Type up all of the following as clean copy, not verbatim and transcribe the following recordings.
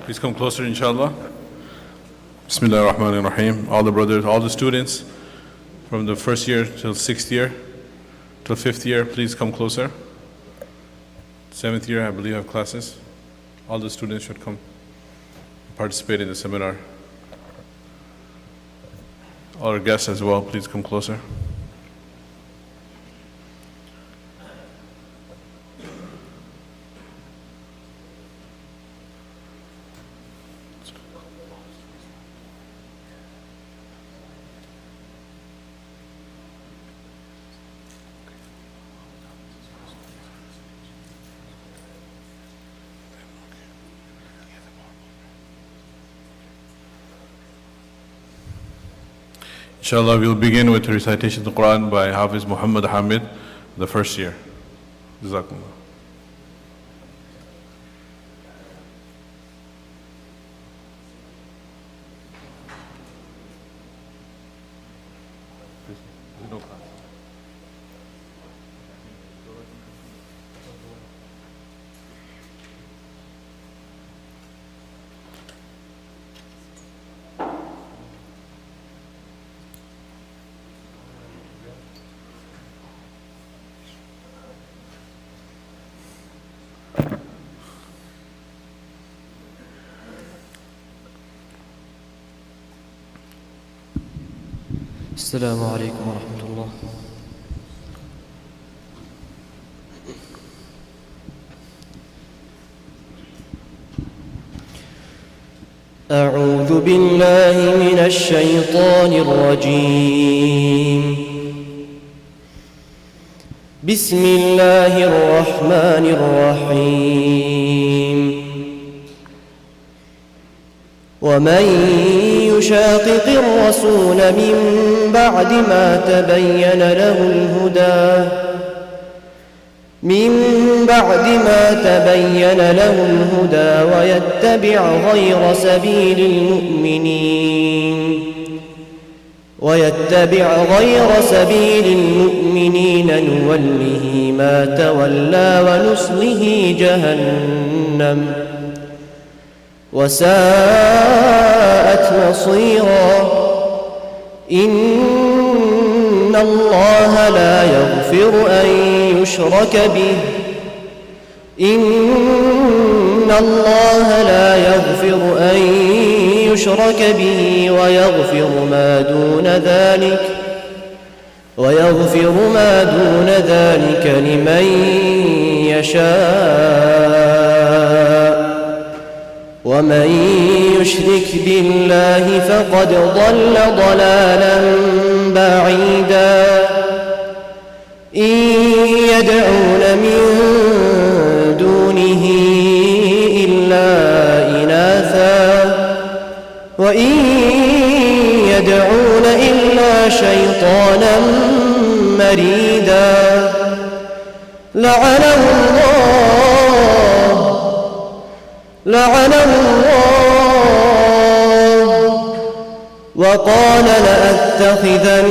Please come closer, inshallah. Bismillah ar-Rahman ar-Rahim. All the brothers, all the students from the first year till 6th year, till 5th year, please come closer. 7th year, I believe, have classes. All the students should come participate in the seminar. All our guests as well, please come closer. Inshallah, we'll begin with the recitation of the Quran by Hafiz Muhammad Hamid, the first year. Jazakullah. السلام عليكم ورحمة الله. أعوذ بالله من الشيطان الرجيم. بسم الله الرحمن الرحيم. ومن يشاقق الرسول من بعد ما تبين له الهدى ويتبع غير سبيل المؤمنين نوله ما تولى ونصله جهنم وساءت مصيرا. إن الله لا يغفر أن يشرك به ويغفر ما دون ذلك لمن يشاء. ومن يشرك بالله فقد ضل ضلالا بعيدا. إن يدعون من دونه إلا إناثا وإن يدعون إلا شيطانا مريدا. لعنه الله وقال لأتخذن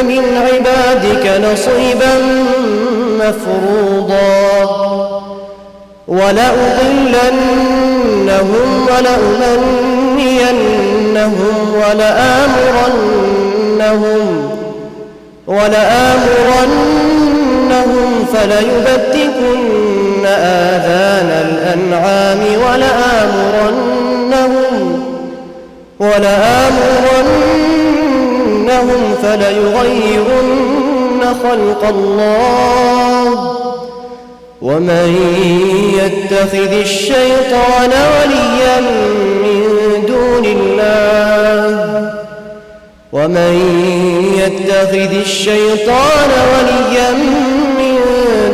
من عبادك نصيبا مفروضا ولأضلنهم ولأمنينهم ولآمرنهم فليبتكن آذان الأنعام ولآمرنهم فليغيرن خلق الله. ومن يتخذ الشيطان وليا من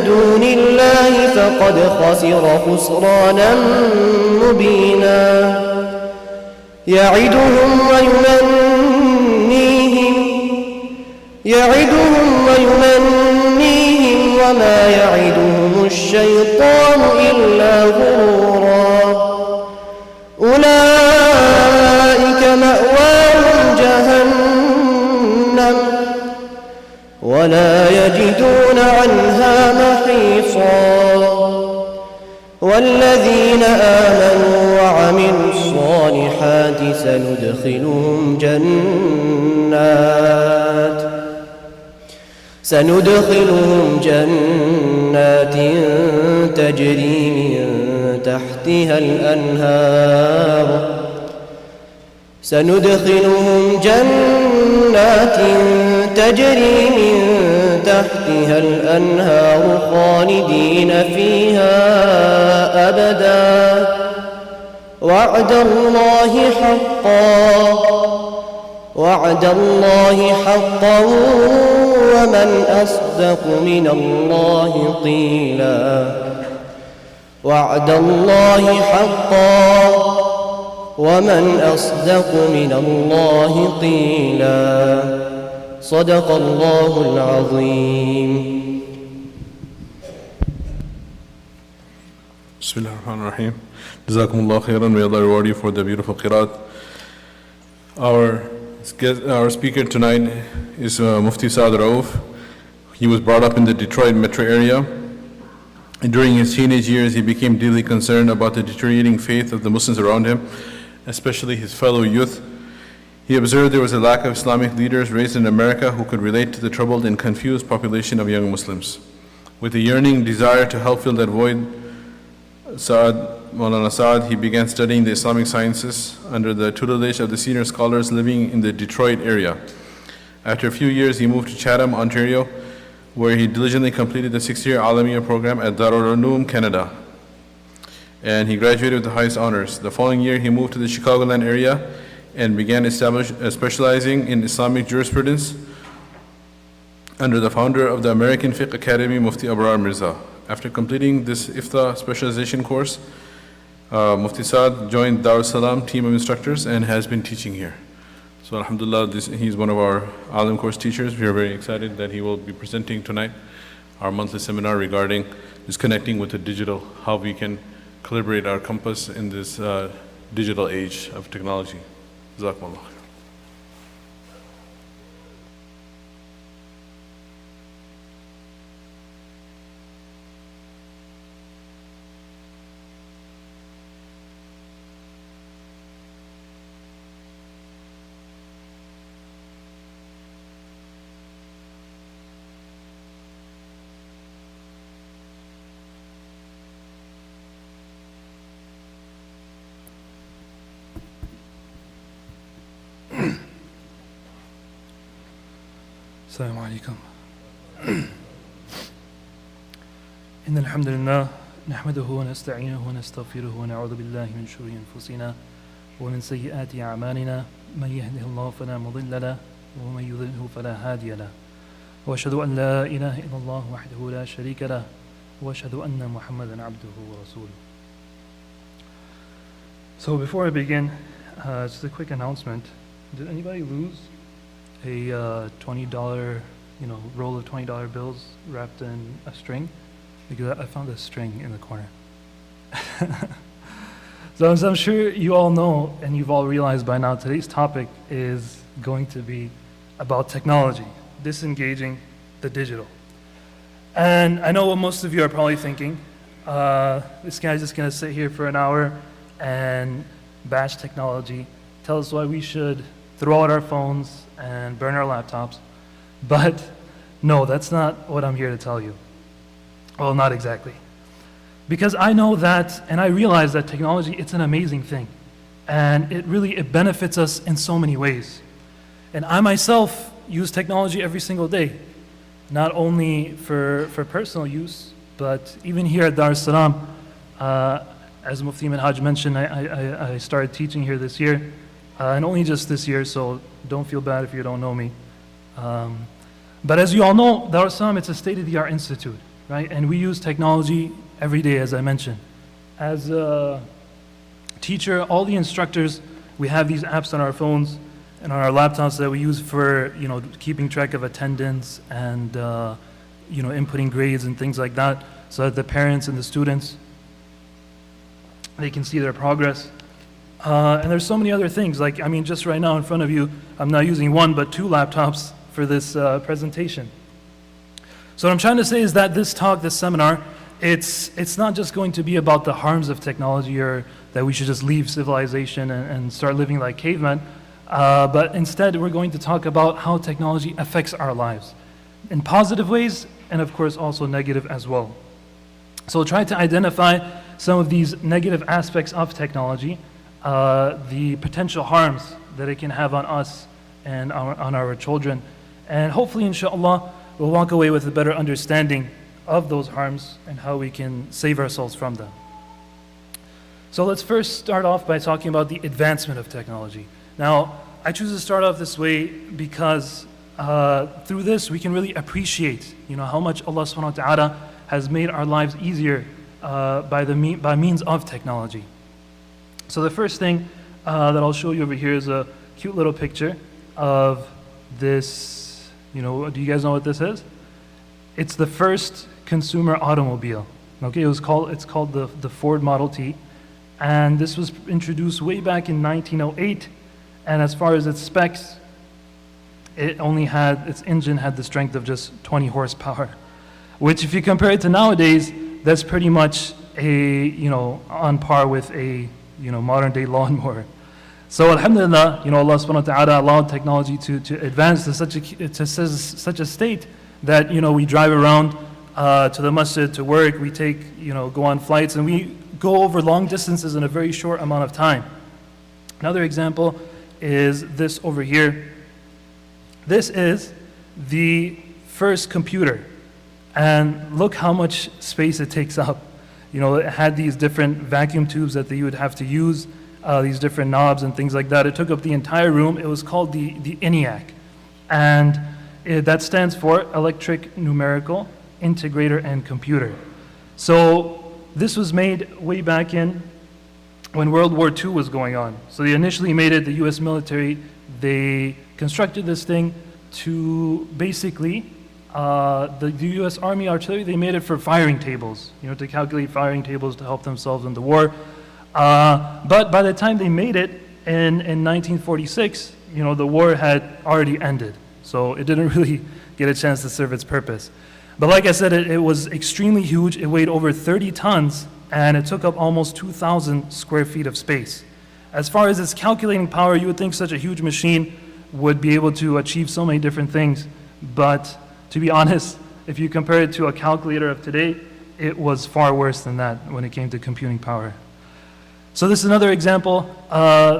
دون الله فقد خسر خسرانا مبينا. يعدهم ويمنيهم وما يعدهم الشيطان إلا غرورا. أولئك مأواهم جهنم ولا يجدون عنها محيصا. والذين آمنوا وعملوا سندخلهم جنات تجري من تحتها الأنهار سندخلهم جنات تجري من تحتها الأنهار خالدين فيها أبدا وعد الله حقا ومن أصدق من الله قيلا وعد الله حقا ومن أصدق من الله قيلا صدق الله العظيم. Bismillahirrahmanirrahim. Jazakumullahu Khairun. May Allah reward you for the beautiful qiraat. Our speaker tonight is Mufti Saad Rauf. He was brought up in the Detroit metro area. And during his teenage years, he became deeply concerned about the deteriorating faith of the Muslims around him, especially his fellow youth. He observed there was a lack of Islamic leaders raised in America who could relate to the troubled and confused population of young Muslims. With a yearning desire to help fill that void, Maulana Saad, he began studying the Islamic sciences under the tutelage of the senior scholars living in the Detroit area. After a few years, he moved to Chatham, Ontario, where he diligently completed the 6-year Alamiya program at Darul Uloom, Canada. And he graduated with the highest honors. The following year, he moved to the Chicagoland area and began specializing in Islamic jurisprudence under the founder of the American Fiqh Academy, Mufti Abrar Mirza. After completing this IFTA specialization course, Mufti Saad joined Dar es Salaam team of instructors and has been teaching here. So alhamdulillah, he's one of our Alim course teachers. We are very excited that he will be presenting tonight our monthly seminar regarding disconnecting with the digital, how we can calibrate our compass in this digital age of technology. Jazakumullah Khairun. السلام عليكم. إن الحمد لله نحمده ونستعينه ونستغفره ونعوذ بالله من شرور أنفسنا ومن سيئات أعمالنا من يهده الله فلا مضل له ومن يضلله فلا هادي له وأشهد أن لا إله إلا الله وحده لا شريك له وأشهد أن محمدا عبده ورسوله. So before I begin, just a quick announcement. Did anybody lose a $20, roll of $20 bills wrapped in a string? Because I found a string in the corner. So as I'm sure you all know, and you've all realized by now, today's topic is going to be about technology, disengaging the digital. And I know what most of you are probably thinking. This guy's just going to sit here for an hour and bash technology, tell us why we should throw out our phones and burn our laptops. But no, that's not what I'm here to tell you. Well, not exactly. Because I know that, and I realize that technology, it's an amazing thing. And it benefits us in so many ways. And I myself use technology every single day. Not only for personal use, but even here at Dar es Salaam, as Mufti Minhaj mentioned, I started teaching here this year. And only just this year, so don't feel bad if you don't know me. But as you all know, Dar es Salaam, it's a state-of-the-art institute, right? And we use technology every day, as I mentioned. As a teacher, all the instructors, we have these apps on our phones and on our laptops that we use for, keeping track of attendance and, inputting grades and things like that, so that the parents and the students, they can see their progress. And there's so many other things, just right now in front of you, I'm not using one but 2 laptops for this presentation. So what I'm trying to say is that this talk, this seminar, it's not just going to be about the harms of technology or that we should just leave civilization and start living like cavemen, but instead we're going to talk about how technology affects our lives in positive ways and of course also negative as well. So we'll try to identify some of these negative aspects of technology, the potential harms that it can have on us and on our children, and hopefully inshallah we'll walk away with a better understanding of those harms and how we can save ourselves from them. So let's first start off by talking about the advancement of technology. Now, I choose to start off this way because through this we can really appreciate, how much Allah subhanahu wa ta'ala has made our lives easier by means of technology. So the first thing that I'll show you over here is a cute little picture of this, do you guys know what this is? It's the first consumer automobile. Okay, it's called the Ford Model T, and this was introduced way back in 1908. And as far as its specs, its engine had the strength of just 20 horsepower, which if you compare it to nowadays, that's pretty much on par with a modern day lawnmower. So alhamdulillah, Allah subhanahu wa ta'ala allowed technology to advance to such a state that we drive around to the masjid to work, we go on flights, and we go over long distances in a very short amount of time. Another example is this over here. This is the first computer, and look how much space it takes up. It had these different vacuum tubes that you would have to use, these different knobs and things like that. It took up the entire room. It was called the ENIAC, and that stands for Electric Numerical Integrator and Computer. So this was made way back in when World War II was going on. So they initially made it, the US military, they constructed this thing to basically, the US Army artillery, they made it for firing tables, to calculate firing tables to help themselves in the war. But by the time they made it in 1946, the war had already ended. So it didn't really get a chance to serve its purpose. But like I said, it was extremely huge. It weighed over 30 tons, and it took up almost 2,000 square feet of space. As far as its calculating power, you would think such a huge machine would be able to achieve so many different things. But to be honest, if you compare it to a calculator of today, it was far worse than that when it came to computing power. So this is another example,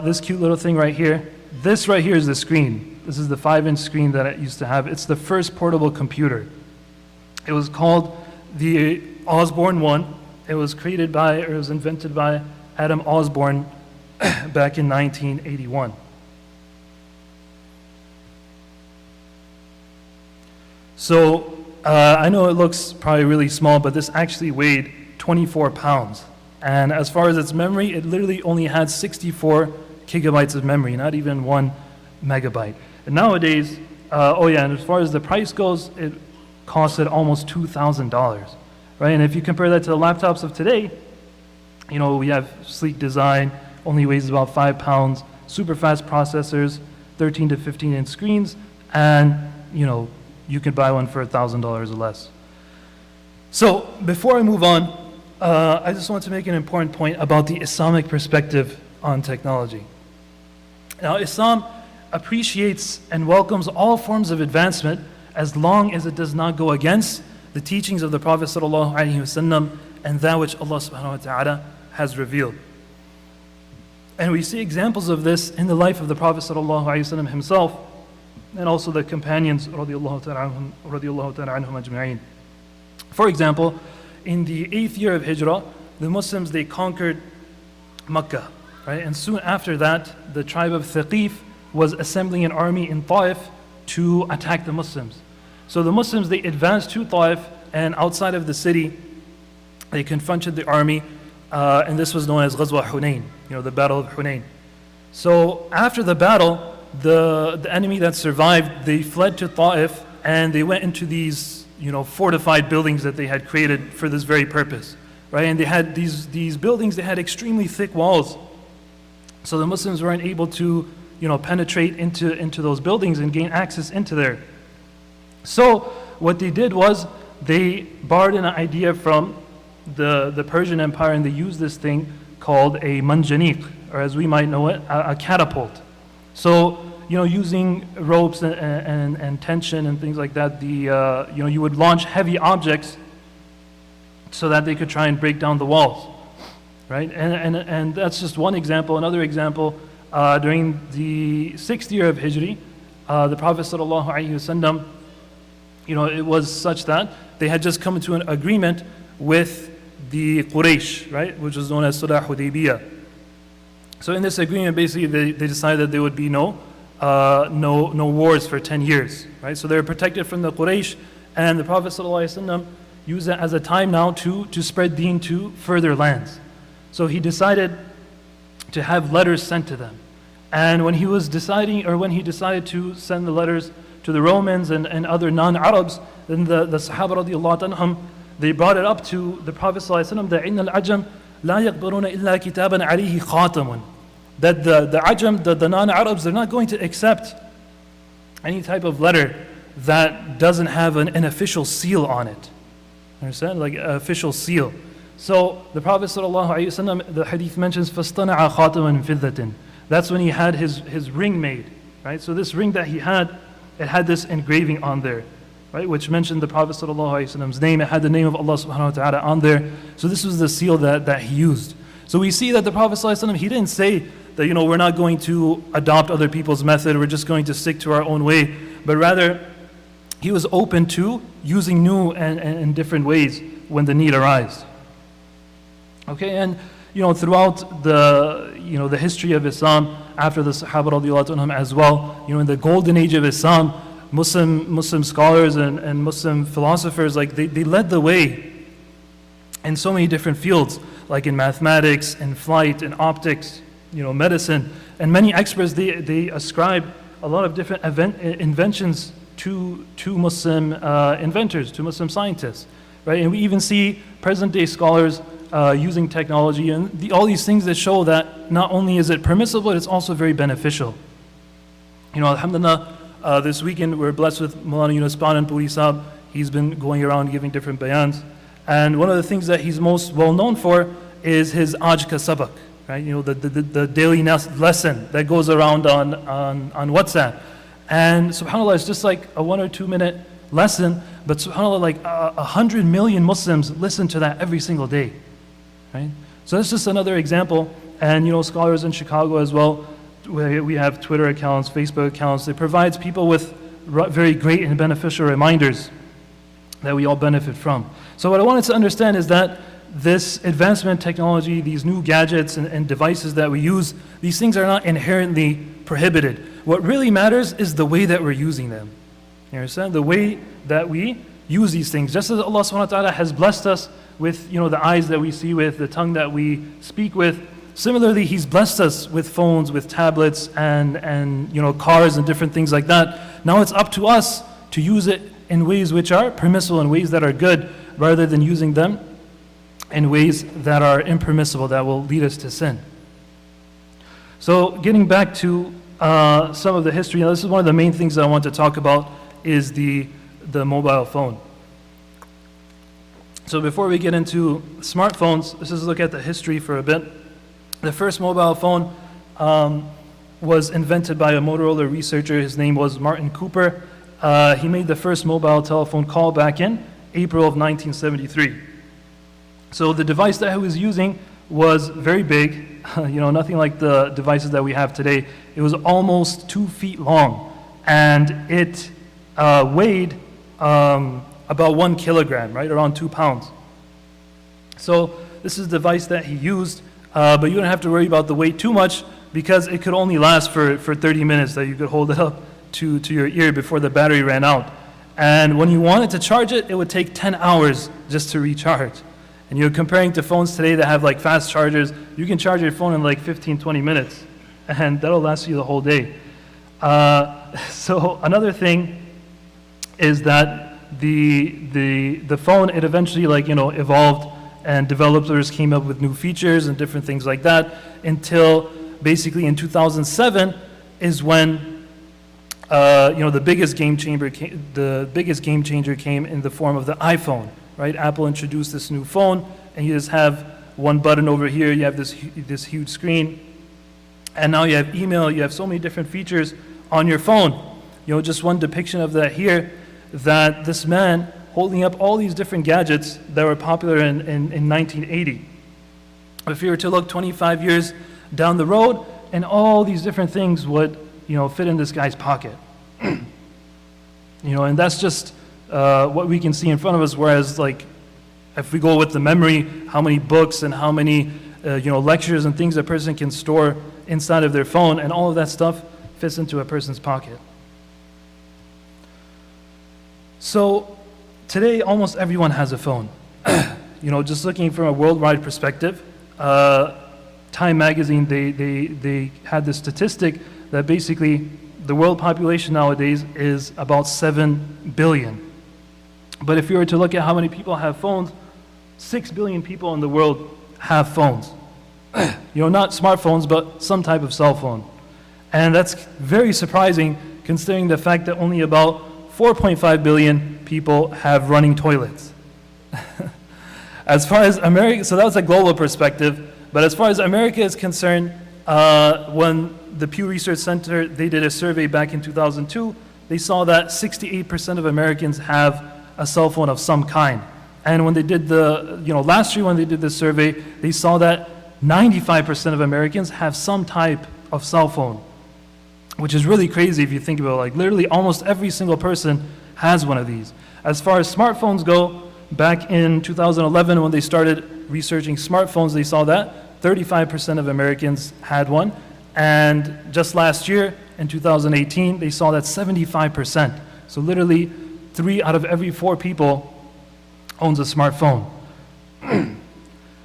this cute little thing right here. This right here is the screen. This is the 5-inch screen that it used to have. It's the first portable computer. It was called the Osborne 1. It was invented by Adam Osborne back in 1981. So I know it looks probably really small, but this actually weighed 24 pounds. And as far as its memory, it literally only had 64 gigabytes of memory, not even 1 megabyte. And nowadays, and as far as the price goes, it costed almost $2,000, right? And if you compare that to the laptops of today, we have sleek design, only weighs about 5 pounds, super fast processors, 13 to 15 inch screens, and you can buy one for $1,000 or less. So before I move on, I just want to make an important point about the Islamic perspective on technology. Now, Islam appreciates and welcomes all forms of advancement as long as it does not go against the teachings of the Prophet ﷺ and that which Allah subhanahu wa ta'ala has revealed. And we see examples of this in the life of the Prophet ﷺ himself and also the companions radiallahu ta'ala anhum ajma'in. For example, in the 8th year of Hijrah, the Muslims, they conquered Makkah, right? And soon after that, the tribe of Thaqif was assembling an army in Ta'if to attack the Muslims. So the Muslims, they advanced to Ta'if, and outside of the city, they confronted the army, and this was known as Ghazwa Hunayn, the Battle of Hunayn. So after the battle, the enemy that survived, they fled to Ta'if, and they went into these fortified buildings that they had created for this very purpose, right? And they had these buildings, they had extremely thick walls. So the Muslims weren't able to penetrate into those buildings and gain access into there. So what they did was they borrowed an idea from the Persian Empire, and they used this thing called a manjaniq, or as we might know it, a catapult. So, using ropes and tension and things like that, you would launch heavy objects so that they could try and break down the walls, right? And that's just one example. Another example, during the 6th year of Hijri, the Prophet sallallahu alaihi wasallam, it was such that they had just come into an agreement with the Quraysh, right, which was known as Sulh Hudaybiyah. So in this agreement, basically, they decided that there would be no wars for 10 years, right? So they were protected from the Quraysh, and the Prophet ﷺ used it as a time now to spread deen to further lands. So he decided to have letters sent to them. And when he decided to send the letters to the Romans and other non-Arabs, then the Sahaba radiallahu anhum, they brought it up to the Prophet ﷺ that إِنَّ الْعَجَمْ لَا يَقْبَلُونَ إِلَّا كِتَابًا عَلَيْهِ خَاتَمٌ, that the Ajam, the non-Arabs, they're not going to accept any type of letter that doesn't have an official seal on it. Understand? Like an official seal. So the Prophet ﷺ, the hadith mentions فَاسْتَنَعَ خَاتَمًا فِضَّةٍ. That's when he had his ring made, right? So this ring that he had, it had this engraving on there, right? Which mentioned the Prophet ﷺ's name. It had the name of Allah subhanahu wa ta'ala on there. So this was the seal that he used. So we see that the Prophet ﷺ, he didn't say that, we're not going to adopt other people's method, we're just going to stick to our own way, but rather he was open to using new and different ways when the need arose. Okay, and throughout the history of Islam, after the Sahaba radiallahu anhum as well, in the golden age of Islam, Muslim scholars and Muslim philosophers, like they led the way in so many different fields, like in mathematics, in flight, in optics, medicine, and many experts, they ascribe a lot of different inventions to Muslim inventors, to Muslim scientists, right? And we even see present-day scholars using technology and all these things that show that not only is it permissible, it's also very beneficial. Alhamdulillah, this weekend we're blessed with Maulana Yunus Pan Puri Saab. He's been going around giving different bayans. And one of the things that he's most well known for is his Aaj Ka Sabak, right? The daily lesson that goes around on WhatsApp. And subhanAllah, it's just like a 1 or 2 minute lesson, but subhanAllah, like 100 million Muslims listen to that every single day, right? So that's just another example. And scholars in Chicago as well, we have Twitter accounts, Facebook accounts. It provides people with very great and beneficial reminders that we all benefit from. So what I wanted to understand is that this advancement in technology, these new gadgets and devices that we use, these things are not inherently prohibited. What really matters is the way that we're using them. You understand? The way that we use these things. Just as Allah subhanahu wa ta'ala has blessed us with the eyes that we see with, the tongue that we speak with, similarly, He's blessed us with phones, with tablets, and cars and different things like that. Now it's up to us to use it in ways which are permissible, in ways that are good, rather than using them in ways that are impermissible, that will lead us to sin. So getting back to some of the history, this is one of the main things that I want to talk about, is the mobile phone. So before we get into smartphones, let's just look at the history for a bit. The first mobile phone was invented by a Motorola researcher. His name was Martin Cooper. He made the first mobile telephone call back in April of 1973. So the device that he was using was very big, nothing like the devices that we have today. It was almost 2 feet long, and it weighed about 1 kilogram, right, around 2 pounds. So this is the device that he used, but you don't have to worry about the weight too much, because it could only last for 30 minutes, that you could hold it up to your ear before the battery ran out. And when you wanted to charge it, it would take 10 hours just to recharge. And you're comparing to phones today that have like fast chargers. You can charge your phone in like 15-20 minutes, and that'll last you the whole day. So another thing is that the phone, it eventually evolved, and developers came up with new features and different things like that, until basically in 2007 is when the biggest game changer came in the form of the iPhone. Right? Apple introduced this new phone, and you just have one button over here, you have this huge screen, and now you have email, you have so many different features on your phone. You know, just one depiction of that here, that this man holding up all these different gadgets that were popular in 1980. If you were to look 25 years down the road, and all these different things would, you know, fit in this guy's pocket. You know, and that's just what we can see in front of us, whereas like, if we go with the memory, how many books and how many, you know, lectures and things a person can store inside of their phone, and all of that stuff fits into a person's pocket. So today, almost everyone has a phone. You know, just looking from a worldwide perspective, Time magazine, they had this statistic that basically the world population nowadays is about 7 billion. But if you were to look at how many people have phones, 6 billion people in the world have phones. You know, not smartphones, but some type of cell phone. And that's very surprising considering the fact that only about 4.5 billion people have running toilets. As far as America, so that was a global perspective, but as far as America is concerned, when the Pew Research Center, they did a survey back in 2002, they saw that 68% of Americans have a cell phone of some kind. And when they did the, you know, last year when they did the survey, they saw that 95% of Americans have some type of cell phone, which is really crazy if you think about it. Like literally almost every single person has one of these. As far as smartphones go, back in 2011 when they started researching smartphones, they saw that 35% of Americans had one. And just last year, in 2018, they saw that 75%. So literally 3 out of every 4 people owns a smartphone.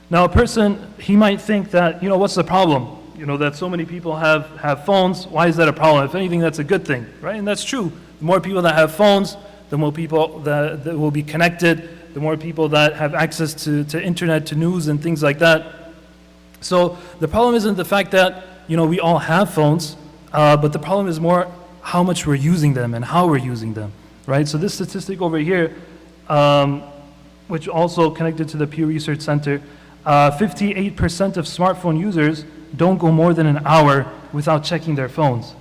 Now a person, he might think that, you know, what's the problem? You know, that so many people have phones, why is that a problem? If anything, that's a good thing, right? And that's true. The more people that have phones, the more people that will be connected, the more people that have access to internet, to news and things like that. So the problem isn't the fact that, you know, we all have phones, but the problem is more how much we're using them and how we're using them, right? So this statistic over here, which also connected to the Pew Research Center, 58% of smartphone users don't go more than an hour without checking their phones.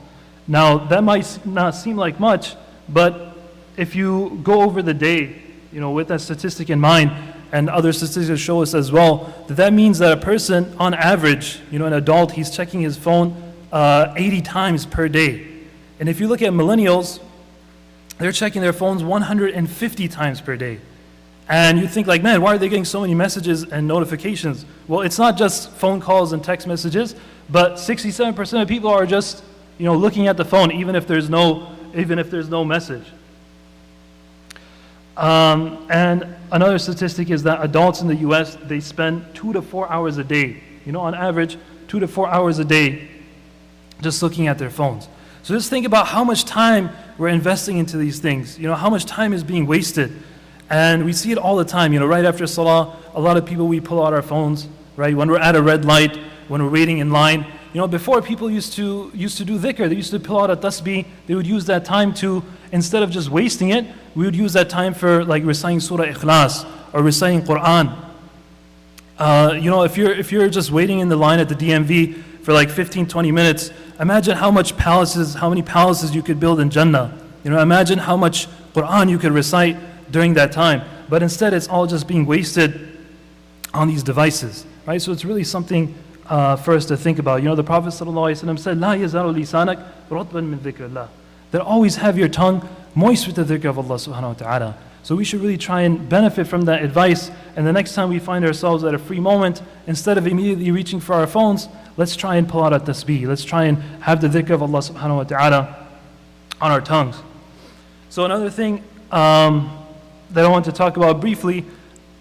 Now, that might not seem like much, but if you go over the day, you know, with that statistic in mind, and other statistics show us as well, that means that a person, on average, you know, an adult, he's checking his phone 80 times per day. And if you look at millennials, they're checking their phones 150 times per day. And you think like, man, why are they getting so many messages and notifications? Well, it's not just phone calls and text messages, but 67% of people are just, you know, looking at the phone, even if there's no message. And another statistic is that adults in the US, they spend 2 to 4 hours a day, you know, on average, 2 to 4 hours a day just looking at their phones. So just think about how much time we're investing into these things, you know, how much time is being wasted. And we see it all the time, you know, right after Salah, a lot of people, we pull out our phones, right? When we're at a red light, when we're waiting in line. You know, before people used to do dhikr, they used to pull out a tasbih, they would use that time to, instead of just wasting it, we would use that time for like reciting Surah Ikhlas or reciting Quran. You know, if you're just waiting in the line at the DMV for like 15, 20 minutes, imagine how many palaces you could build in Jannah. You know, imagine how much Quran you could recite during that time. But instead, it's all just being wasted on these devices, right? So it's really something for us to think about. You know, the Prophet ﷺ said, "La yazalu lisanak rutban min dhikrillah." That always have your tongue moist with the dhikr of Allah subhanahu wa ta'ala. So we should really try and benefit from that advice. And the next time we find ourselves at a free moment, instead of immediately reaching for our phones, let's try and pull out a tasbih. Let's try and have the dhikr of Allah subhanahu wa ta'ala on our tongues. So another thing that I want to talk about briefly,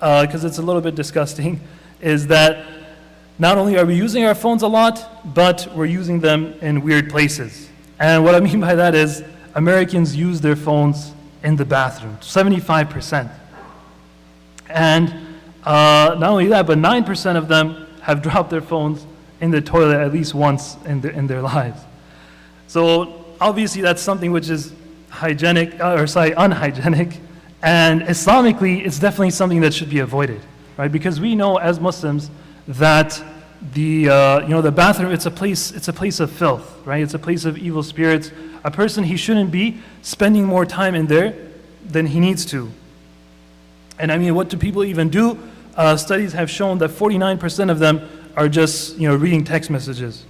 because it's a little bit disgusting, is that not only are we using our phones a lot, but we're using them in weird places. And what I mean by that is Americans use their phones in the bathroom, 75%. And not only that, but 9% of them have dropped their phones in the toilet at least once in their lives. So obviously that's something which is unhygienic, and Islamically, it's definitely something that should be avoided. right? Because we know as Muslims that the bathroom, it's a place of filth, right? It's a place of evil spirits. A person, he shouldn't be spending more time in there than he needs to. And I mean, what do people even do? Studies have shown that 49% of them are just, reading text messages,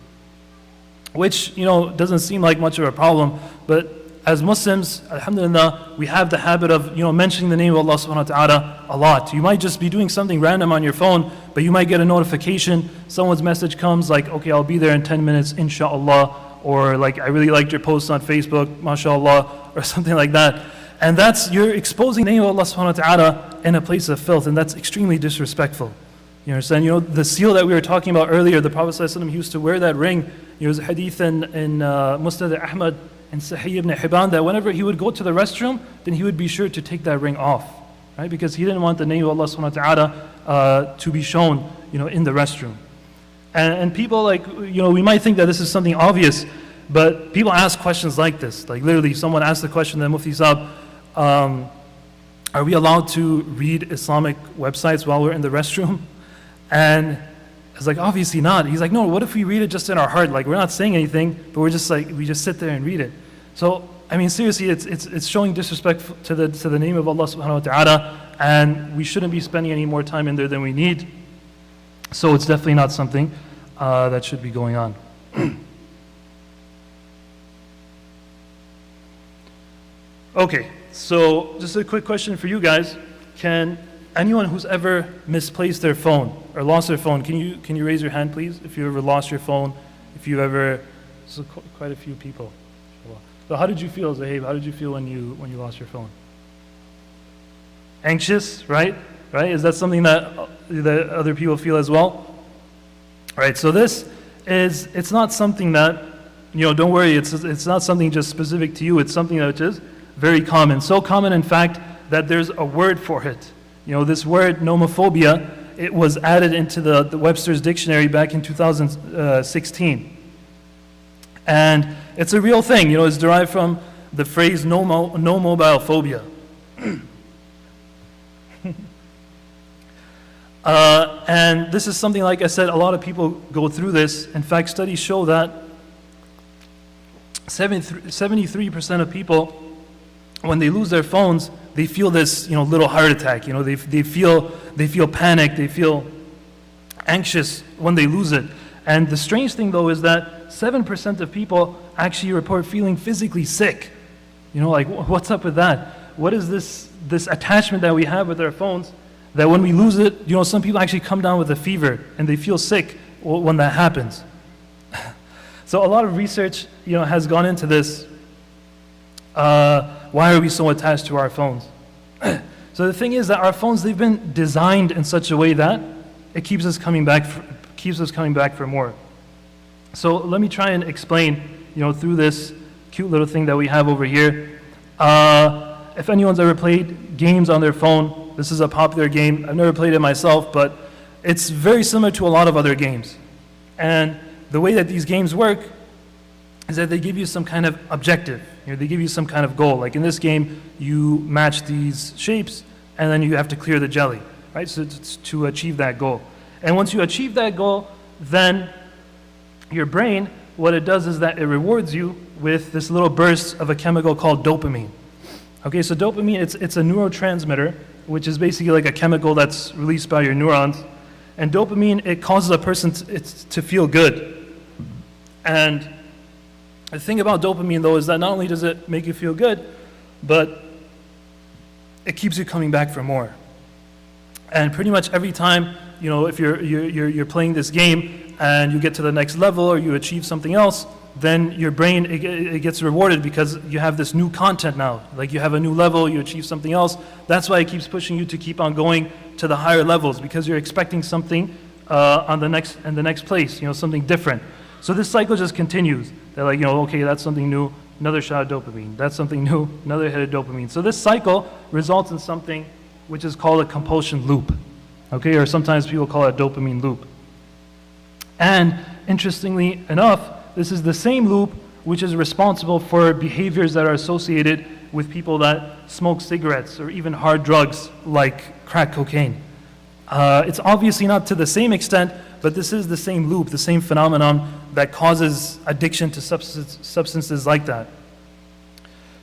which, doesn't seem like much of a problem, but as Muslims, alhamdulillah, we have the habit of, mentioning the name of Allah subhanahu wa ta'ala a lot. You might just be doing something random on your phone, but you might get a notification, someone's message comes like, okay, I'll be there in 10 minutes, inshallah, or like, I really liked your post on Facebook, mashallah, or something like that. And you're exposing the name of Allah subhanahu wa ta'ala in a place of filth, and that's extremely disrespectful. You understand? The seal that we were talking about earlier, the Prophet ﷺ, he used to wear that ring. There's a hadith in Musnad Ahmad and Sahih ibn Hibban that whenever he would go to the restroom, then he would be sure to take that ring off, right? Because he didn't want the name of Allah subhanahu wa ta'ala to be shown, in the restroom. And people we might think that this is something obvious, but people ask questions like this. Like literally, someone asked the question that Mufti Saad, are we allowed to read Islamic websites while we're in the restroom? And it's like, obviously not. He's like, no, what if we read it just in our heart? Like, we're not saying anything, but we just sit there and read it. So, I mean, seriously, it's showing disrespect to the name of Allah subhanahu wa ta'ala, and we shouldn't be spending any more time in there than we need. So it's definitely not something that should be going on. Okay, so just a quick question for you guys. Can anyone who's ever misplaced their phone or lost their phone, can you raise your hand, please? If you ever lost your phone, if you ever, so quite a few people. So how did you feel, Zahib? How did you feel when you lost your phone? Anxious, right? Right? Is that something that other people feel as well? Right. So it's not something that, don't worry. It's not something just specific to you. It's something that is very common. So common, in fact, that there's a word for it. This word nomophobia, it was added into the Webster's dictionary back in 2016. And it's a real thing. It's derived from the phrase no mobile phobia. And this is something, like I said, a lot of people go through this. In fact, studies show that 73% of people, when they lose their phones, they feel this, little heart attack. They feel panic, they feel anxious when they lose it. And the strange thing, though, is that 7% of people actually report feeling physically sick. Like, what's up with that? What is this attachment that we have with our phones, that when we lose it, some people actually come down with a fever and they feel sick when that happens. So a lot of research, has gone into this. Why are we so attached to our phones? So the thing is that our phones, they've been designed in such a way that it keeps us coming back for more. So let me try and explain, through this cute little thing that we have over here. If anyone's ever played games on their phone, this is a popular game. I've never played it myself, but it's very similar to a lot of other games. And the way that these games work is that they give you some kind of objective. They give you some kind of goal. Like in this game, you match these shapes, and then you have to clear the jelly, right? So it's to achieve that goal. And once you achieve that goal, then your brain, what it does is that it rewards you with this little burst of a chemical called dopamine. Okay, so dopamine, it's a neurotransmitter, which is basically like a chemical that's released by your neurons. And dopamine, it causes a person to feel good. And the thing about dopamine, though, is that not only does it make you feel good, but it keeps you coming back for more. And pretty much every time, if you're playing this game and you get to the next level or you achieve something else, then your brain, it gets rewarded because you have this new content now. Like you have a new level, you achieve something else. That's why it keeps pushing you to keep on going to the higher levels, because you're expecting something in the next place, something different. So this cycle just continues. They're like, okay, that's something new, another shot of dopamine. That's something new, another hit of dopamine. So this cycle results in something which is called a compulsion loop. Okay, or sometimes people call it a dopamine loop. And interestingly enough, this is the same loop which is responsible for behaviors that are associated with people that smoke cigarettes or even hard drugs like crack cocaine. It's obviously not to the same extent, but this is the same loop, the same phenomenon that causes addiction to substances like that.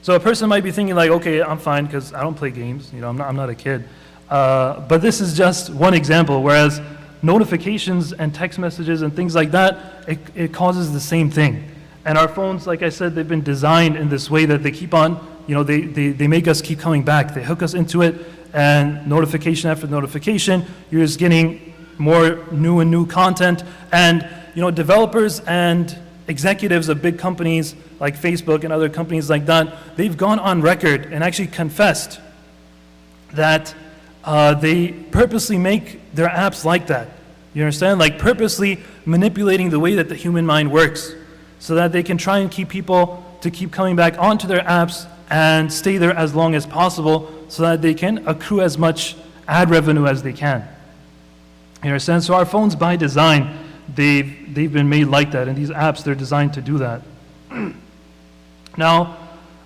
So a person might be thinking like, okay, I'm fine because I don't play games, I'm not a kid. But this is just one example, whereas notifications and text messages and things like that, it causes the same thing. And our phones, like I said, they've been designed in this way that they keep on, they make us keep coming back. They hook us into it, and notification after notification, you're just getting more new content. And developers and executives of big companies like Facebook and other companies like that, they've gone on record and actually confessed that they purposely make their apps like that. You understand? Like purposely manipulating the way that the human mind works so that they can try and keep people to keep coming back onto their apps and stay there as long as possible so that they can accrue as much ad revenue as they can. You understand? So our phones by design, they've been made like that, and these apps, they're designed to do that. Now,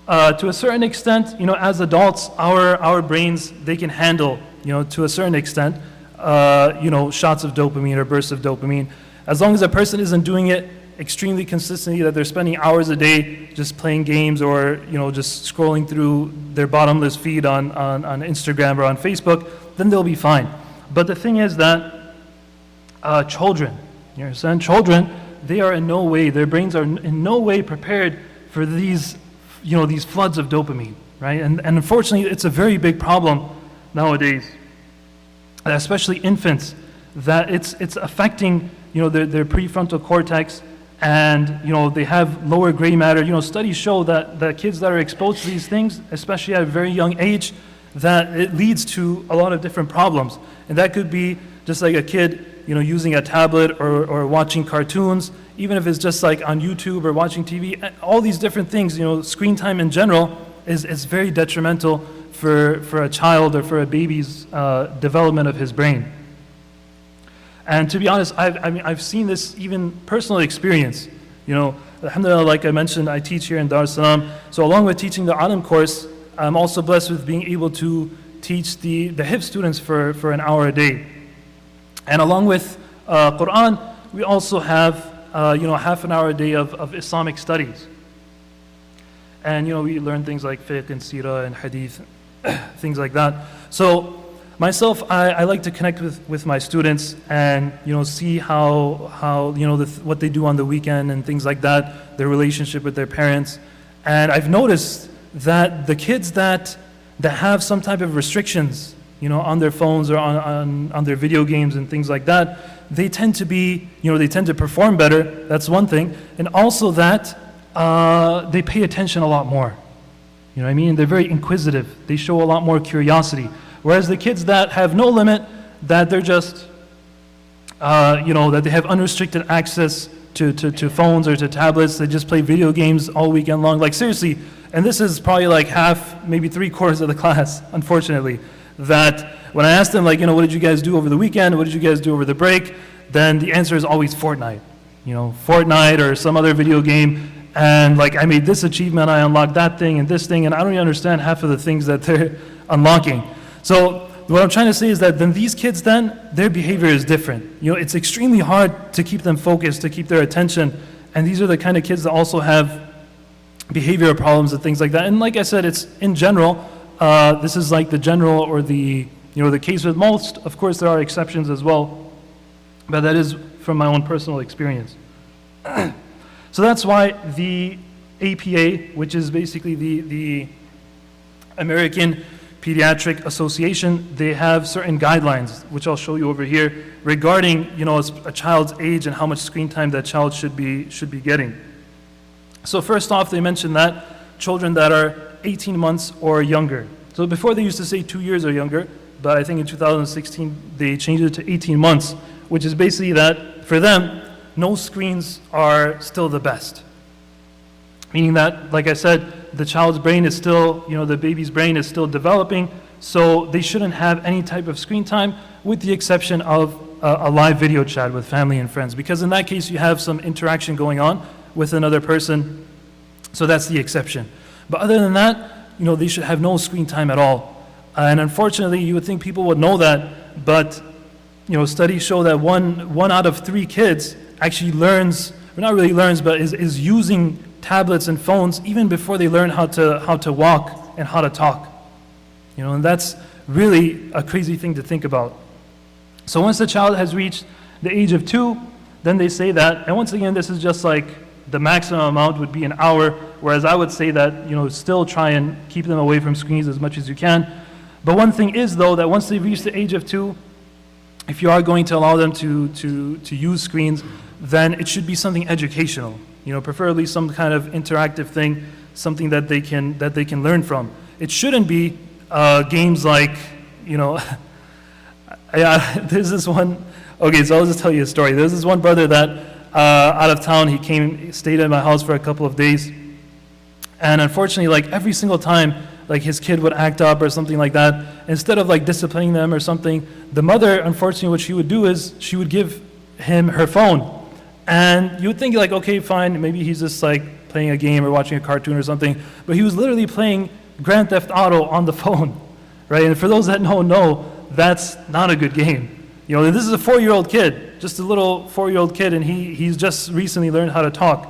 to a certain extent, as adults, our brains, they can handle, to a certain extent, shots of dopamine or bursts of dopamine. As long as a person isn't doing it extremely consistently, that they're spending hours a day just playing games or, just scrolling through their bottomless feed on Instagram or on Facebook, then they'll be fine. But the thing is that children, you understand? Children, they are in no way, their brains are in no way prepared for these floods of dopamine, right? And unfortunately, it's a very big problem nowadays, especially infants, that it's affecting, their prefrontal cortex, and, they have lower gray matter. Studies show that the kids that are exposed to these things, especially at a very young age, that it leads to a lot of different problems. And that could be just like a kid, using a tablet or watching cartoons, even if it's just like on YouTube or watching TV, all these different things, screen time in general is very detrimental for a child or for a baby's development of his brain. And to be honest, I've seen this even personal experience. Alhamdulillah, like I mentioned, I teach here in Dar es Salaam. So along with teaching the Alim course, I'm also blessed with being able to teach the Hifz students for an hour a day. And along with Quran, we also have half an hour a day of Islamic studies. And we learn things like fiqh and seerah and hadith, things like that. So myself, I like to connect with my students and see how what they do on the weekend and things like that, their relationship with their parents. And I've noticed that the kids that have some type of restrictions, on their phones or on their video games and things like that, they tend to be, they tend to perform better. That's one thing. And also that they pay attention a lot more. You know what I mean? They're very inquisitive. They show a lot more curiosity. Whereas the kids that have no limit, that they're just, that they have unrestricted access to phones or to tablets, they just play video games all weekend long. Like seriously, and this is probably like half, maybe 3/4 of the class, unfortunately, that when I ask them like, what did you guys do over the weekend? What did you guys do over the break? Then the answer is always Fortnite. Fortnite or some other video game. And like, I made this achievement, I unlocked that thing and this thing, and I don't even understand half of the things that they're unlocking. So what I'm trying to say is that then these kids then, their behavior is different. It's extremely hard to keep them focused, to keep their attention. And these are the kind of kids that also have behavioral problems and things like that. And like I said, it's in general, this is like the general or the case with most. Of course, there are exceptions as well, but that is from my own personal experience. So that's why the APA, which is basically the American Pediatric Association, they have certain guidelines, which I'll show you over here, regarding a child's age and how much screen time that child should be getting. So first off, they mention that children that are 18 months or younger. So before they used to say 2 years or younger, but I think in 2016 they changed it to 18 months, which is basically that for them, no screens are still the best. Meaning that, like I said, the child's brain is still, the baby's brain is still developing, so they shouldn't have any type of screen time with the exception of a live video chat with family and friends. Because in that case, you have some interaction going on with another person, so that's the exception. But other than that, they should have no screen time at all. And unfortunately, you would think people would know that, but studies show that one out of 3 kids actually learns, or not really learns, but is using tablets and phones even before they learn how to walk and how to talk. And that's really a crazy thing to think about. So once the child has reached the age of 2, then they say that, and once again, this is just like the maximum amount would be an hour, whereas I would say that, still try and keep them away from screens as much as you can. But one thing is, though, that once they reach the age of 2, if you are going to allow them to use screens, then it should be something educational. Preferably some kind of interactive thing, something that they can learn from. It shouldn't be games like, there's this one. Okay, so I'll just tell you a story. There's this one brother that out of town, he stayed at my house for a couple of days, and unfortunately, like every single time, like his kid would act up or something like that, instead of like disciplining them or something, the mother, unfortunately, what she would do is she would give him her phone. And you would think like, okay, fine, maybe he's just like playing a game or watching a cartoon or something, but he was literally playing Grand Theft Auto on the phone, right? And for those that don't know, that's not a good game. This is a 4-year-old kid, just a little 4-year-old kid, and he's just recently learned how to talk.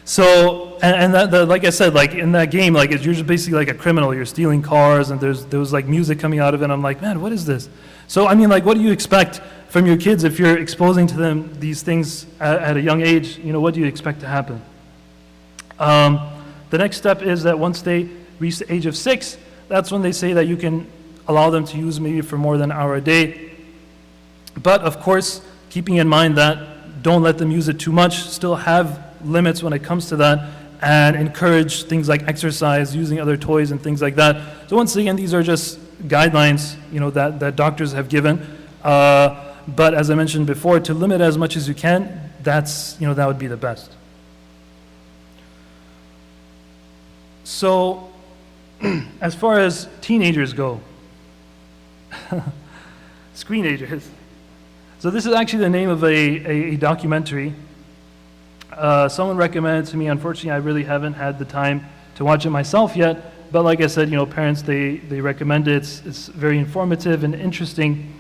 So, and like I said, like in that game, like you're just basically like a criminal. You're stealing cars, and there was like music coming out of it. And I'm like, man, what is this? So, I mean, like, what do you expect from your kids if you're exposing to them these things at a young age? What do you expect to happen? The next step is that once they reach the age of 6, that's when they say that you can allow them to use maybe for more than an hour a day. But of course, keeping in mind that don't let them use it too much, still have limits when it comes to that, and encourage things like exercise, using other toys and things like that. So once again, these are just guidelines, that doctors have given. But as I mentioned before, to limit as much as you can, that would be the best. So, as far as teenagers go, screenagers. So this is actually the name of a documentary. Someone recommended it to me. Unfortunately, I really haven't had the time to watch it myself yet. But like I said, parents, they recommend it. It's very informative and interesting.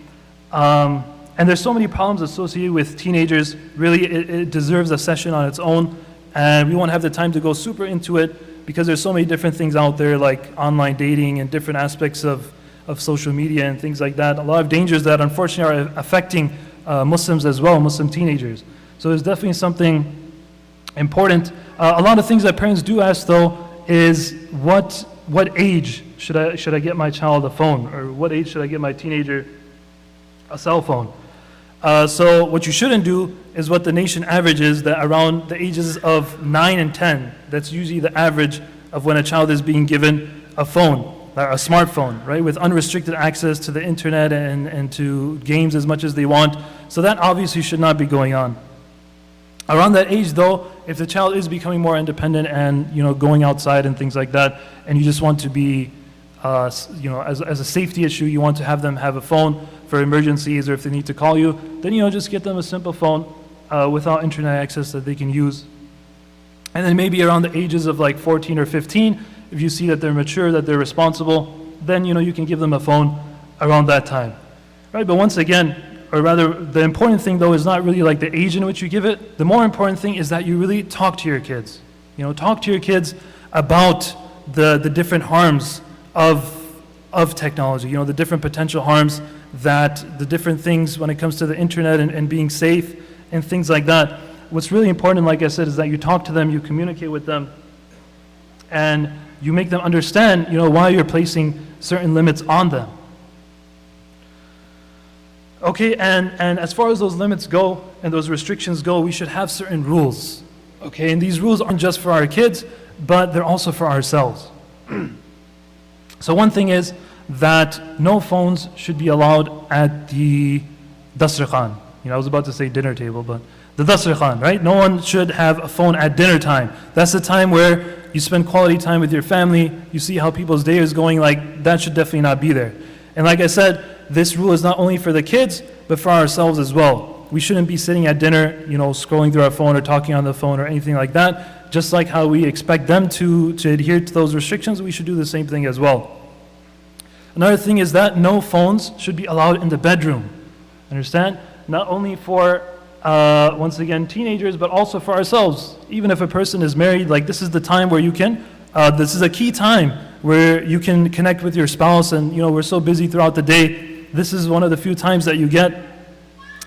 And there's so many problems associated with teenagers. Really, it deserves a session on its own. And we won't have the time to go super into it because there's so many different things out there, like online dating and different aspects of social media and things like that. A lot of dangers that unfortunately are affecting Muslims as well, Muslim teenagers. So there's definitely something important. A lot of things that parents do ask, though, is what age should I get my child a phone, or what age should I get my teenager a cell phone? So what you shouldn't do is what the nation average is, that around the ages of 9 and 10, that's usually the average of when a child is being given a phone, a smartphone, right, with unrestricted access to the internet and to games as much as they want. So that obviously should not be going on. Around that age, though, if the child is becoming more independent and going outside and things like that, and you just want to be, as a safety issue, you want to have them have a phone for emergencies or if they need to call you, then just get them a simple phone without internet access that they can use. And then maybe around the ages of like 14 or 15, if you see that they're mature, that they're responsible, then you can give them a phone around that time, right? But once again, or rather, the important thing, though, is not really like the age in which you give it. The more important thing is that you really talk to your kids. Talk to your kids about the different harms of technology, the different potential harms, that the different things when it comes to the internet and being safe and things like that. What's really important, like I said, is that you talk to them, you communicate with them, and you make them understand, why you're placing certain limits on them. Okay, and as far as those limits go and those restrictions go, we should have certain rules. Okay, and these rules aren't just for our kids, but they're also for ourselves. So one thing is that no phones should be allowed at the dasrikhan. I was about to say dinner table, but the dasrikhan, right? No one should have a phone at dinner time. That's the time where you spend quality time with your family, you see how people's day is going, like that should definitely not be there. And like I said, this rule is not only for the kids, but for ourselves as well. We shouldn't be sitting at dinner, scrolling through our phone or talking on the phone or anything like that. Just like how we expect them to adhere to those restrictions, we should do the same thing as well. Another thing is that no phones should be allowed in the bedroom. Understand? Not only for, once again, teenagers, but also for ourselves. Even if a person is married, like this is the time where you can, this is a key time where you can connect with your spouse, and we're so busy throughout the day. This is one of the few times that you get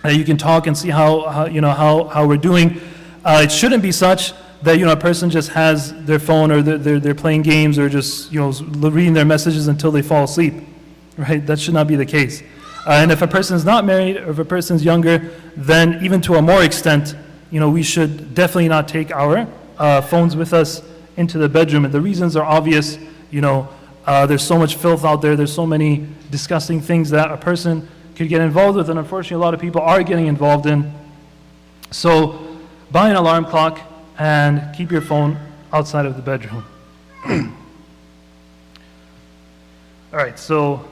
that you can talk and see how we're doing. It shouldn't be such that a person just has their phone, or they're playing games, or just reading their messages until they fall asleep, right? That should not be the case. And if a person is not married, or if a person is younger, then even to a more extent, we should definitely not take our phones with us into the bedroom. And the reasons are obvious. There's so much filth out there. There's so many disgusting things that a person could get involved with, and unfortunately a lot of people are getting involved in. So buy an alarm clock and keep your phone outside of the bedroom. All right, so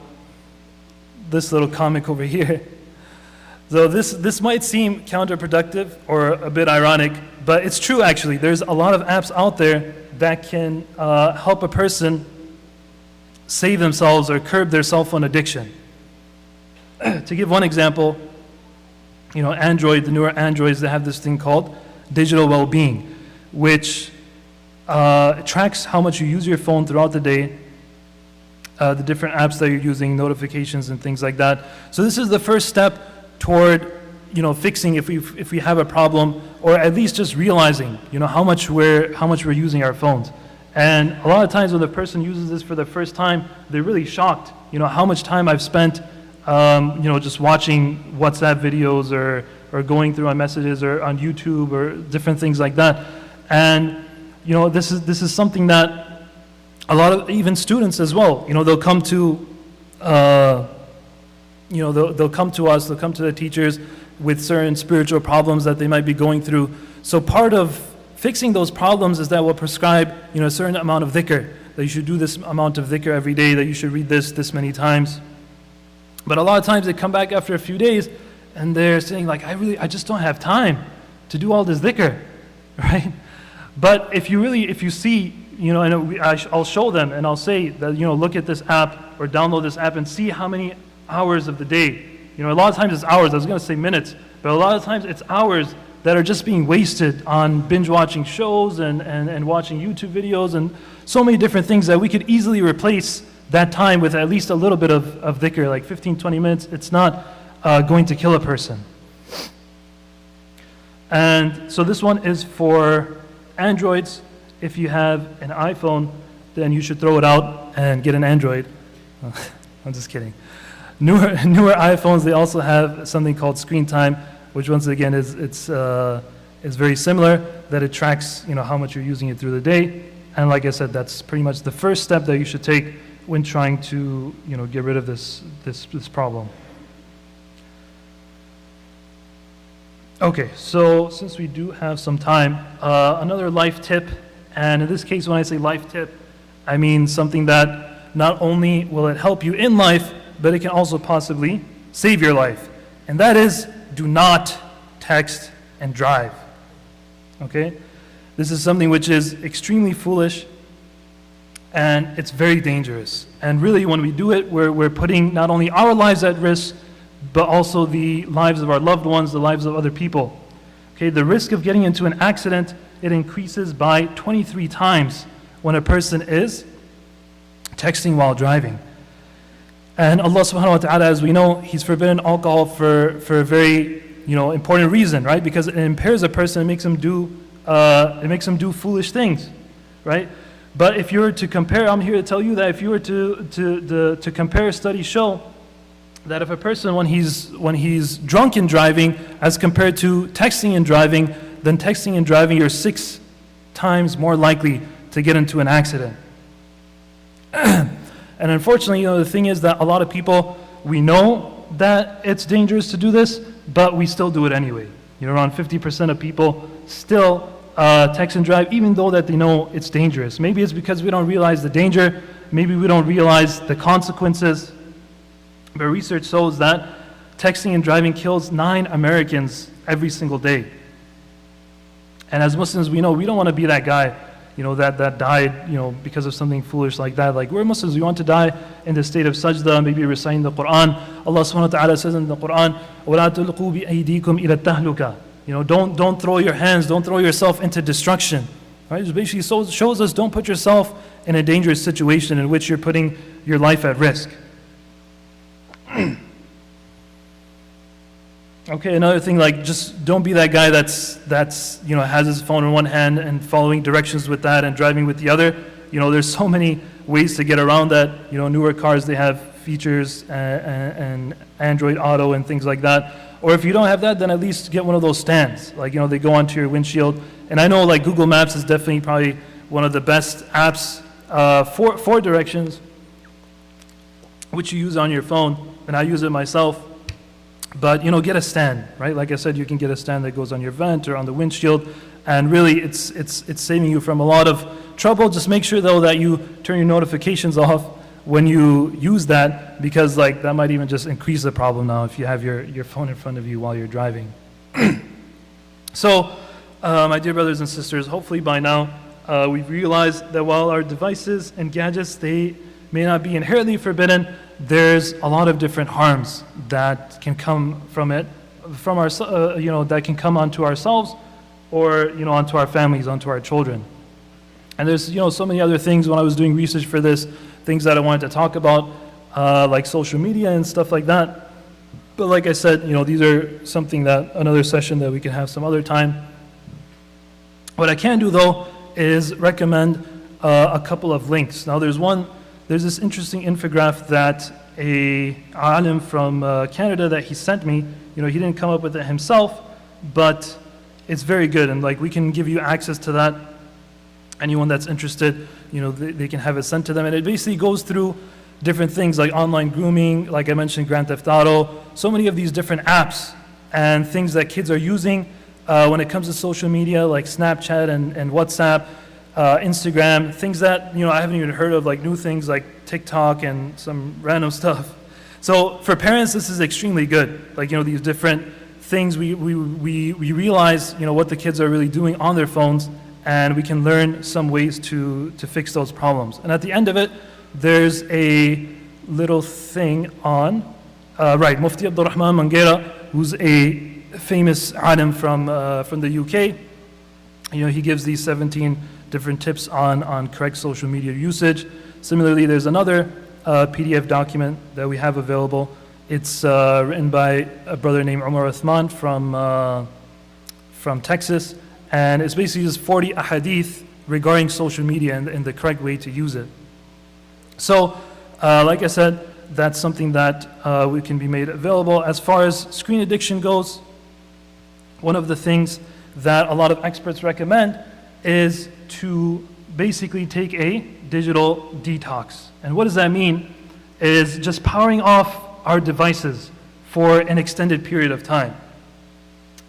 this little comic over here. So this might seem counterproductive or a bit ironic, but it's true actually. There's a lot of apps out there that can help a person save themselves or curb their cell phone addiction. To give one example, Android, the newer Androids, they have this thing called digital well-being, which tracks how much you use your phone throughout the day, the different apps that you're using, notifications and things like that. So this is the first step toward fixing if we have a problem, or at least just realizing how much we're using our phones. And a lot of times when the person uses this for the first time, they're really shocked how much time I've spent just watching WhatsApp videos, or going through my messages, or on YouTube, or different things like that. And this is something that a lot of even students as well, they'll come to they'll come to us, they'll come to the teachers with certain spiritual problems that they might be going through. So part of fixing those problems is that we'll prescribe a certain amount of dhikr, that you should do this amount of dhikr every day, that you should read this many times. But a lot of times they come back after a few days and they're saying like, I just don't have time to do all this dhikr, right? But if you see, and I'll show them and I'll say that, look at this app or download this app and see how many hours of the day. A lot of times it's hours, I was going to say minutes, but a lot of times it's hours that are just being wasted on binge watching shows and watching YouTube videos and so many different things that we could easily replace that time with at least a little bit of dhikr, like 15, 20 minutes. It's not going to kill a person. And so this one is for Androids. If you have an iPhone, then you should throw it out and get an Android. I'm just kidding. Newer iPhones, they also have something called screen time, which once again is very similar, that it tracks how much you're using it through the day. And like I said, that's pretty much the first step that you should take when trying to get rid of this problem. Okay, so since we do have some time, another life tip, and in this case when I say life tip, I mean something that not only will it help you in life, but it can also possibly save your life. And that is, do not text and drive. Okay? This is something which is extremely foolish, and it's very dangerous. And really, when we do it, we're putting not only our lives at risk, but also the lives of our loved ones, the lives of other people. Okay, the risk of getting into an accident, it increases by 23 times when a person is texting while driving. And Allah subhanahu wa ta'ala, as we know, He's forbidden alcohol for a very important reason, right? Because it impairs a person, it makes them do foolish things, right? But if you were to compare, I'm here to tell you that if you were to compare, studies show that if a person when he's drunk and driving as compared to texting and driving, then texting and driving you're 6 times more likely to get into an accident. And unfortunately, the thing is that a lot of people, we know that it's dangerous to do this, but we still do it anyway. Around 50% of people still text and drive, even though that they know it's dangerous. Maybe it's because we don't realize the danger, maybe we don't realize the consequences. But research shows that texting and driving kills 9 Americans every single day. And as Muslims, we know we don't want to be that guy, that died, because of something foolish like that. Like, we're Muslims, we want to die in the state of sajda, maybe reciting the Quran. Allah subhanahu wa ta'ala says in the Quran, وَلَا تُلْقُوا بِأَيْدِيكُمْ إِلَى التَّهْلُكَةِ. Don't throw your hands, don't throw yourself into destruction. Right? It basically shows us, don't put yourself in a dangerous situation in which you're putting your life at risk. Okay, another thing, like, just don't be that guy that's has his phone in one hand and following directions with that and driving with the other. There's so many ways to get around that. Newer cars, they have features and Android Auto and things like that. Or if you don't have that, then at least get one of those stands. Like, they go onto your windshield. And I know, like, Google Maps is definitely probably one of the best apps for directions, which you use on your phone, and I use it myself. But, get a stand, right? Like I said, you can get a stand that goes on your vent or on the windshield, and really it's saving you from a lot of trouble. Just make sure, though, that you turn your notifications off when you use that, because, like, that might even just increase the problem now if you have your phone in front of you while you're driving. So, my dear brothers and sisters, hopefully by now we've realized that while our devices and gadgets, they may not be inherently forbidden, there's a lot of different harms that can come from it, that can come onto ourselves or, onto our families, onto our children. And there's, so many other things when I was doing research for this, things that I wanted to talk about, like social media and stuff like that. But like I said, these are something that, another session that we can have some other time. What I can do, though, is recommend a couple of links. Now, there's this interesting infographic that a alim from Canada that he sent me. He didn't come up with it himself, but it's very good, and, like, we can give you access to that. Anyone that's interested, they can have it sent to them, and it basically goes through different things like online grooming, like I mentioned, Grand Theft Auto, so many of these different apps and things that kids are using when it comes to social media, like Snapchat and WhatsApp, Instagram, things that I haven't even heard of, like new things like TikTok and some random stuff. So for parents, this is extremely good. Like, these different things, we realize what the kids are really doing on their phones, and we can learn some ways to fix those problems. And at the end of it, there's a little thing on Mufti Abdul Rahman Mangera, who's a famous alim from the UK. He gives these 17 different tips on correct social media usage. Similarly, there's another PDF document that we have available. It's written by a brother named Umar Uthman from Texas, and it's basically just 40 ahadith regarding social media and the correct way to use it. So, like I said, that's something that we can be made available. As far as screen addiction goes, one of the things that a lot of experts recommend is to basically take a digital detox. And what does that mean? Is just powering off our devices for an extended period of time.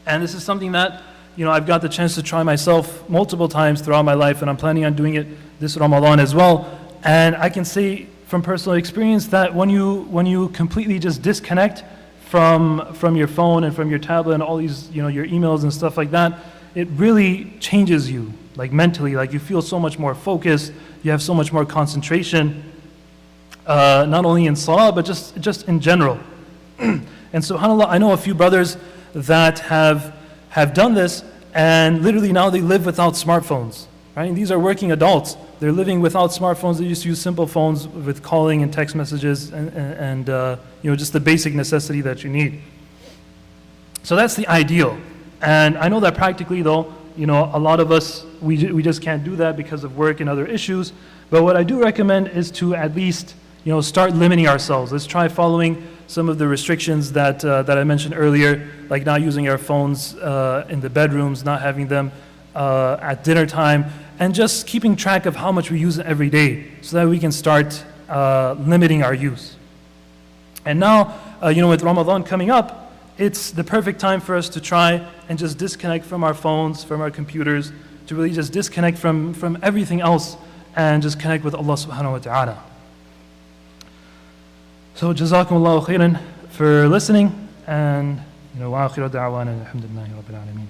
And this is something that I've got the chance to try myself multiple times throughout my life, and I'm planning on doing it this Ramadan as well. And I can say from personal experience that when you completely just disconnect from your phone and from your tablet and all these your emails and stuff like that, it really changes you, like mentally. Like, you feel so much more focused, you have so much more concentration, not only in salah but just in general. And subhanAllah, I know a few brothers that have done this, and literally now they live without smartphones. Right? And these are working adults. They're living without smartphones. They just use simple phones with calling and text messages and just the basic necessity that you need. So that's the ideal. And I know that practically, though, a lot of us, we just can't do that because of work and other issues. But what I do recommend is to at least start limiting ourselves. Let's try following some of the restrictions that I mentioned earlier, like not using our phones in the bedrooms, not having them at dinner time, and just keeping track of how much we use it every day so that we can start limiting our use. And now, with Ramadan coming up, it's the perfect time for us to try and just disconnect from our phones, from our computers, to really just disconnect from everything else and just connect with Allah subhanahu wa ta'ala. So, Jazakullahu Khairun for listening, and wa akhiru da'wana alhamdulillahi rabbil alameen.